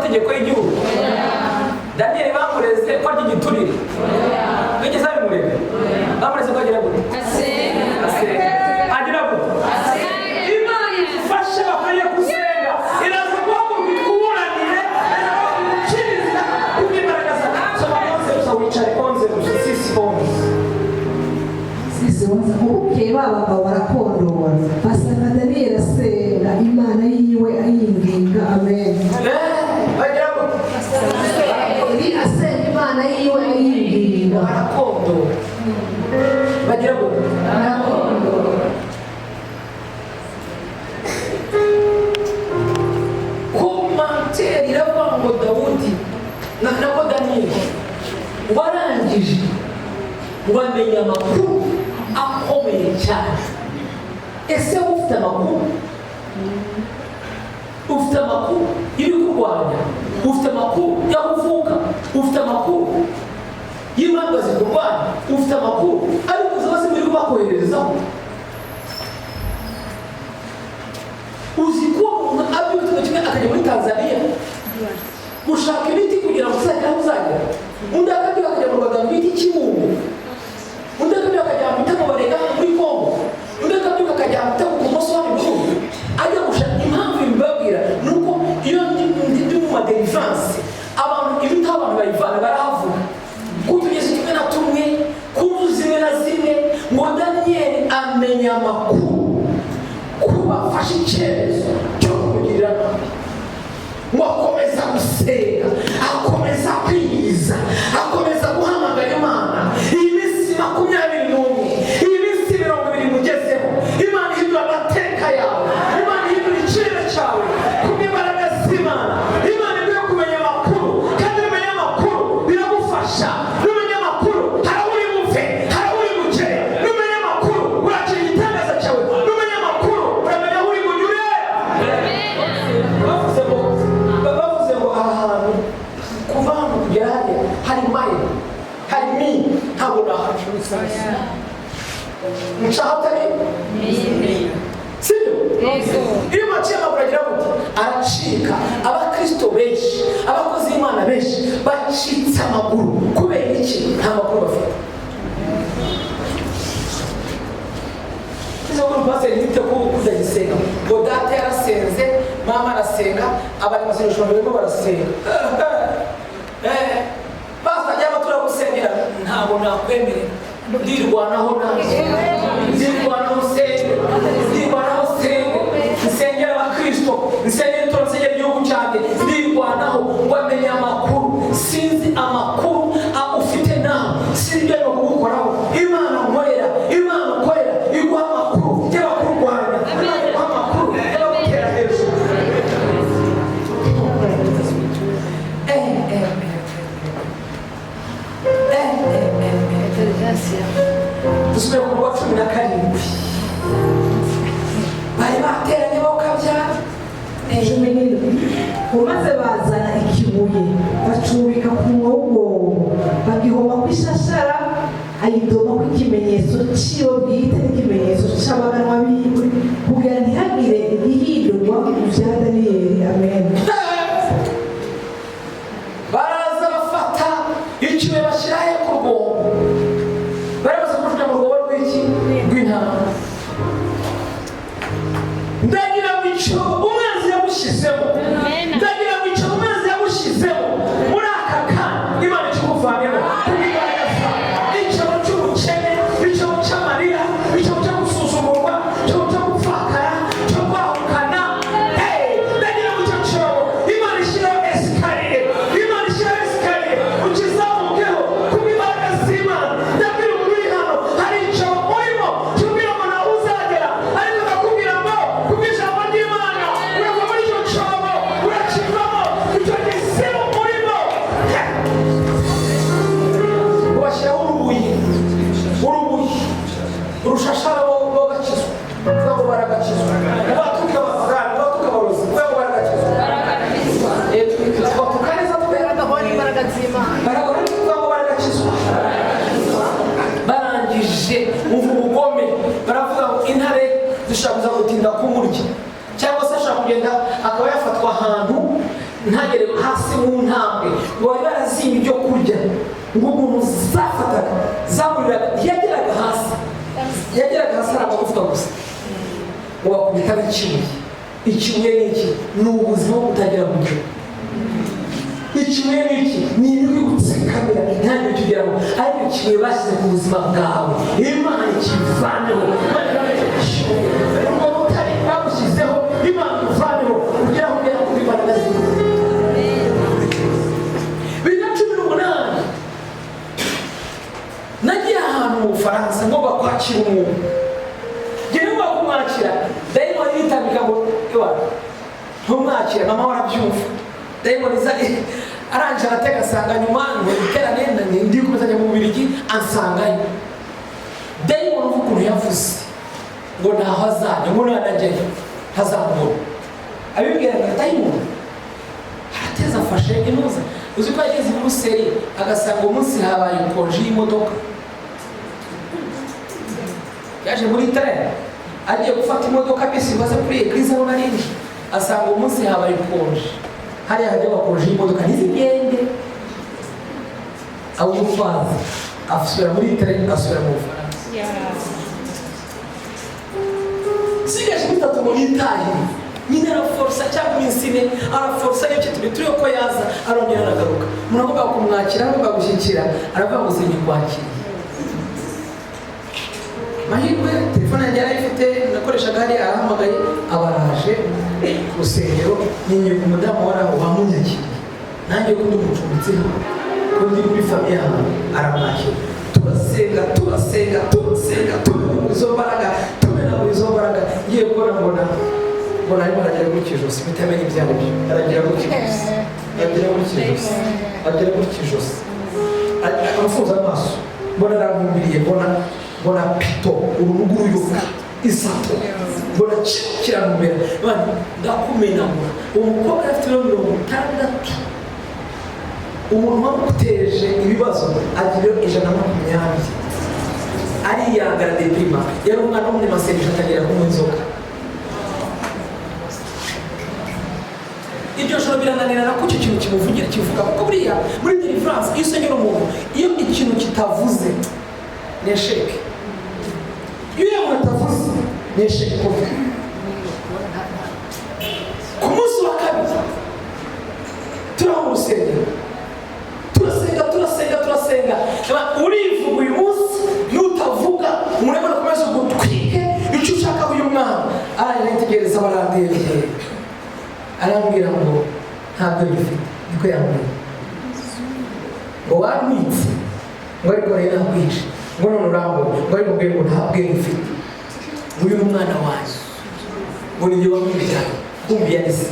amategeko y'igihugu. Daniel bamureze ko ari igiturire. Bigeze bimurebe. Bamureze ko agira gute? Agira gute? Imana ifashe bakwiye gusenga. Iraza guhaguruka ikuburanire, ikiriza kubigaragaza. Soma konse usawicare konse sisi konse. Sisi wanza kubuke baba barakondora. Basanga Daniel asenga Imana yiwe ayinginga. Amen. Bagira gute? Asenga Imana yiwe ayinginga. Barakondora. Bagira gute? Barakondora. Komanteri iravuga ngo Dawudi nako Daniel warangije wamenya amakuru akomeye cyane. Ese ufite amakuru? Ufite amakuru y'ibikurwanya? Ufite amakuru y'abuvuka? Ufite amakuru y'imana zikurwanya? Ufite amakuru ariko zose muri kubakoherezaho? Uzi ko umuntu abyutse kimwe akajya muri Tanzania gushaka ibiti kugira ngo uzagera, undi akabyuka akajya mu Rwanda mu biti cy'Imungu, undi akabyuka akajya mu Mutego Barega muri Kongo, undi akabyuka akajya mu Mutego ku Moso wa Burundi, ajya gushaka. Impamvu mbabwira nuko iyo ndi mu madelivrance abantu ibiti abantu bayivana barahavuga kutugeza kimwe na tumwe ku zimwe na zimwe ngo Daniel amenya amakuru kuba afashe icyemezo cyo kumugirira nabi. Ngo akomeza gusenga, akomeza kwiyiza, akomeza guhamagara Imana. Iyi minsi 21, iyi minsi 20 mugezeho, Imana ihindura amateka yawe, Imana ihindura ikirere cyawe kubw'imbaraga z'Imana. Imana igiye kumenya amakuru, kandi umenya amakuru biragufasha. Numenya amakuru haraburi muve, haraburi mugere. Numenya amakuru urakira igitangaza cyawe. Numenya amakuru uramenya aho uri bunyure. Bavuze ngo ahantu kuva hano kugera hariya hari mayiro, hari ntabwo nahacuruza. Nshahotari sibyo? Iyo maciye amakuru agira gute? Aracika. Abakristo benshi, abakozi b'Imana benshi bacitse amaguru. Kubera iki? Nta makuru bafite. Izo nkuru paseri nite kudagisenga ngo data yarasenze, mama arasenga, abari masengesho barimo barasenga. Pastor ajya batura gusengera, ntabwo nakwemerera. Ndirwanaho nazo, ndirwanaho senge, ndirwanaho senge, nsengera abakristo, nsengera itorero, nsengera igihugu cyanjye, ndirwanaho ngo amenye amakuru. Sinzi amakuru ufite nawe, sinzi ibyo arimo kugukoraho. Imana nkorera, Imana ukorera iguha amakuru y'abakurwanya, Imana iguha amakuru y'abagutera hejuru. Dusubire ku rwa 17. Bari bateranye bakabyara. Umaze bazana ikibuye bacubika ku mwogo, bagihoma ku ishashara, ayidoma ku ikimenyetso cyiwe bwite n'ikimenyetso cy'abaganwa biwe, kugira ntihagire igihindurwa mu bya Daniyeli. Amen. Baraza bafata ikibuye bashyiraho ku rwobo. Barabaza kujugunya mu rwobo rw'iki? Rw'intama. Ndagira ngo icyo umwanzi yamushyizemo, ndagira ngo icyo umwanzi yamushyizemo muri aka kanya Imana ikikuvanemo kubigaragaza. Icyobo cy'ubukene, icyobo cy'amarira, icyobo cyo gusuzugurwa, icyobo cyo gupfakara, cyo kwahukana. Ndagira ngo icyo cyobo Imana ishyiraho esikariye, Imana ishyiraho esikariye ukizamukeho kubw'imbaraga z'Imana. Ndabwira umuntu uri hano, hari icyobo urimo cyubwira ngo nawe uzagera, ariko ndakubwira ngo kubw'ijambo ry'Imana urava muri icyo cyobo, urakivamo. Icyo gisibo urimo ubashyiraho urubuye, urushashara bo gakizwa, uvuga ngo baragakizwa. Ubatuka abapagani, ubatuka abarozi, uvuga ngo baragakizwa. Ubatuka neza kubera ndabona imbaraga z'Imana, uvuga ngo baragakizwa. Barangije uvuga ubugome, baravuga ngo intare zishobora kuza gutinda kumurya, cyangwa se ashobora kugenda akaba yafatwa ahantu ntagere hasi mu ntambwe ngo bari barazimba ibyo kurya ngo umuntu zafataga zamuriraga yageraga hasi ari amagufwa gusa ngo bakubita n'ikibuye. Ikibuye ni iki? Ni ubuzima bwo kutagira buryo. Ikibuye ni iki? Ni ibyo gutsikamira ntabwo tugeraho, ariko ikibuye bashyize ku buzima bwawe Imana ikivaneho. Urwo rutare bagushyizeho Imana ivaneho kugira ngo ugere kuri imbaraga ziwe. 2018 nagiye ahantu mu Bufaransa ngo bakwakira umuntu. Ngewe bakumwakira dayimoni yitambika ngo ntumwakira mama warabyumva. Dayimoni arangije aratega asanga nyuma ngo iterane ndi kumezanya mu Bubiligi ansangayo. Dayimoni uvuga ukuntu yavuze ngo ntaho azajya ngo nanajyayo ntazamubona. Abibwira ngo dayimoni arateza afashe inuza. Uzi ko yageze i Buruseli agasanga umunsi habaye konji y'imodoka. Yaje muri train agiye gufata imodoka bisi baza kuri eglise aho narindi asanga umunsi habaye konji. Hariya hajya bakonji y'imodoka n'izigende. Abo mufazi asubira muri train asubira mu Bufaransa. Sigaje bitatu mu itahi. Nyine araforsa cyangwa insine araforsa y'icyo turi ko yaza arongera aragaruka. Muravuga kumwakira no bagushyikira aravuga ngo sinye kwakira. Mahirwe telefone yanjye yarayifite nakoreshaga hariya arahamagaye abaraje ku rusengero ninye ku mudamu waraho wamunyakiriye. Nanjye ko ndi umucumbitseho ko ndi kuri famiye hano aramwakira. Turasenga tumena izo mbaraga ngiye kubona mbona arimo aragera muri Kijosi bitamenya ibyaro byo. Aragera muri Kijosi arafunza amaso mbona aramumbiriye mbona pito urunuguru yuka isato mbona kiramubera ndakumenagura. Umukobwa afite 60 umuntu wamuteje ibibazo agira 120 ariyangara deprima yari umwana w'umunyamasengesho atangira kunywa inzoga. Iryo joro birananirana ko icyo kintu kimuvugira kivuga kuko buriya muri deliverance iyo usengera umuntu iyo ikintu kitavuze ni esheke. Iyo umuntu atavuze ni esheke kuko ku munsi wa kabiri turaho mu rusengero turasenga urivuga uyu munsi nutavuga umuntu akomeza gutwike icyo ushaka uyu mwana arayitegereza barandebye arambwira ngo ntabwo bifite niko yambwiye ngo warwitse ngo ariko rero nakwica ngo none urambona ngo ariko mbwira ngo ntabwo bifite uyu ni umwana wanjye ngo ni njye wamwibyaye kumbi yarize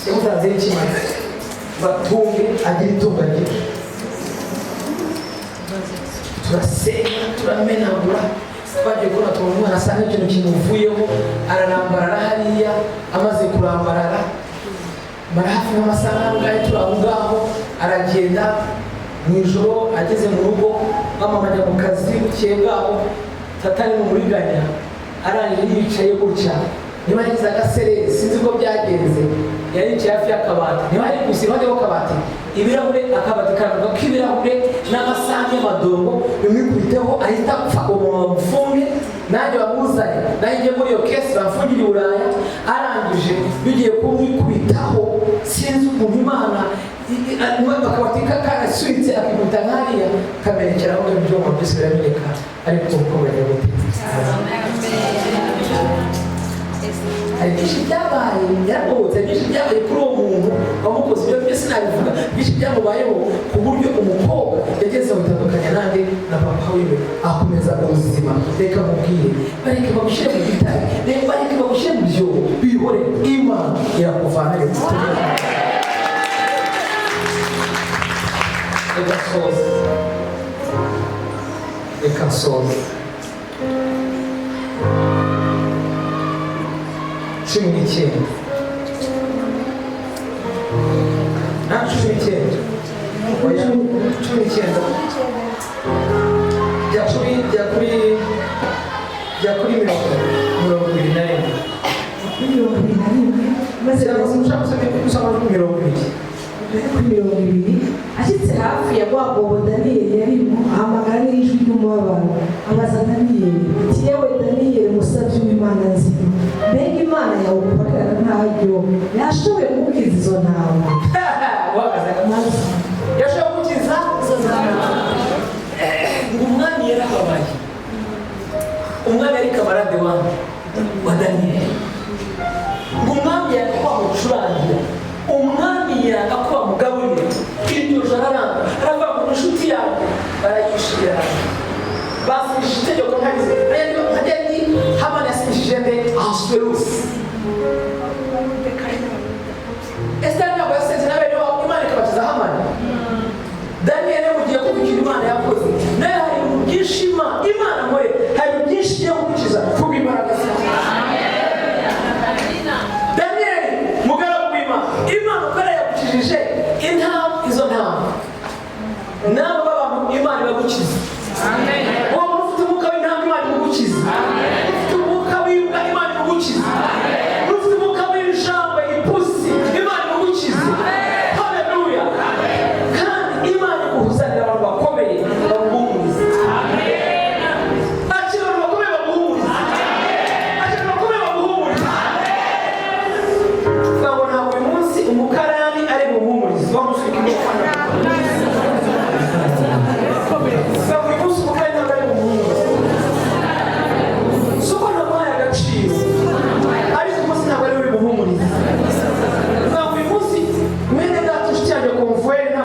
yamutanze n'ikimaze batunge agira itunga ryinshi. Turasenga turamenagura twagiye kubona tubona umwana asa nk'ikintu kimuvuyeho ararambarara hariya. Amaze kurambarara mara hafi n'amasaha angahe turi aho ngaho aragenda. Mu ijoro ageze mu rugo mama ajya mu kazi bukeye bwaho tatari mu muriganya arangije yicaye gutya niba yagize agasereri sinzi ko byagenze yaricaye hafi y'akabati niba ari gusa iruhande rw'akabati ibirahure akabati karavuga ko ibirahure n'amasaha y'amadongo bimwikubiteho ahita apfa umuntu wamufunge nanjye wamuzanye nanjye muri iyo kesi bamfungira i Buraya. Arangije bigiye kumwikubitaho sinzi ukuntu Imana akabati karasuritse akikuta nkariya kamenekera aho ibyo mu byose birameneka ariko uko bajya hari byinshi byabaye yarabotse byinshi byabaye kuri uwo muntu wamukoze ibyo byose nabivuga byinshi byamubayeho ku buryo umukobwa yageze aho bitandukanye nanjye na papa wiwe akomeza ubuzima. Reka mubwire bareke bagushyire mu gitare bareke bagushyire mu byobo bihore Imana irakuvana reka soze cumi n'icyenda jya kuri 21. ashitse hafi ya Rwagobo Daniyeli yarimo ahamagara n'ijwi ry'umubabaro abaza Daniyeli ati yewe Daniyeli musavyi w'Imana nzima mbega Imana yawe upakara ntaryo yashoboye kugukiza izo ntama yashoboye gukiza izo ntama ngo umwami yarababaye umwami yari kamarade wa Daniyeli ngo umwami yakakuba mucurangira umwami yakakuba mugaburire iryo joro aravuga ngo inshuti yanjye barayishira basishije itegeko ntagize hajya ni Hamani yasishije nde Ahasuwerusi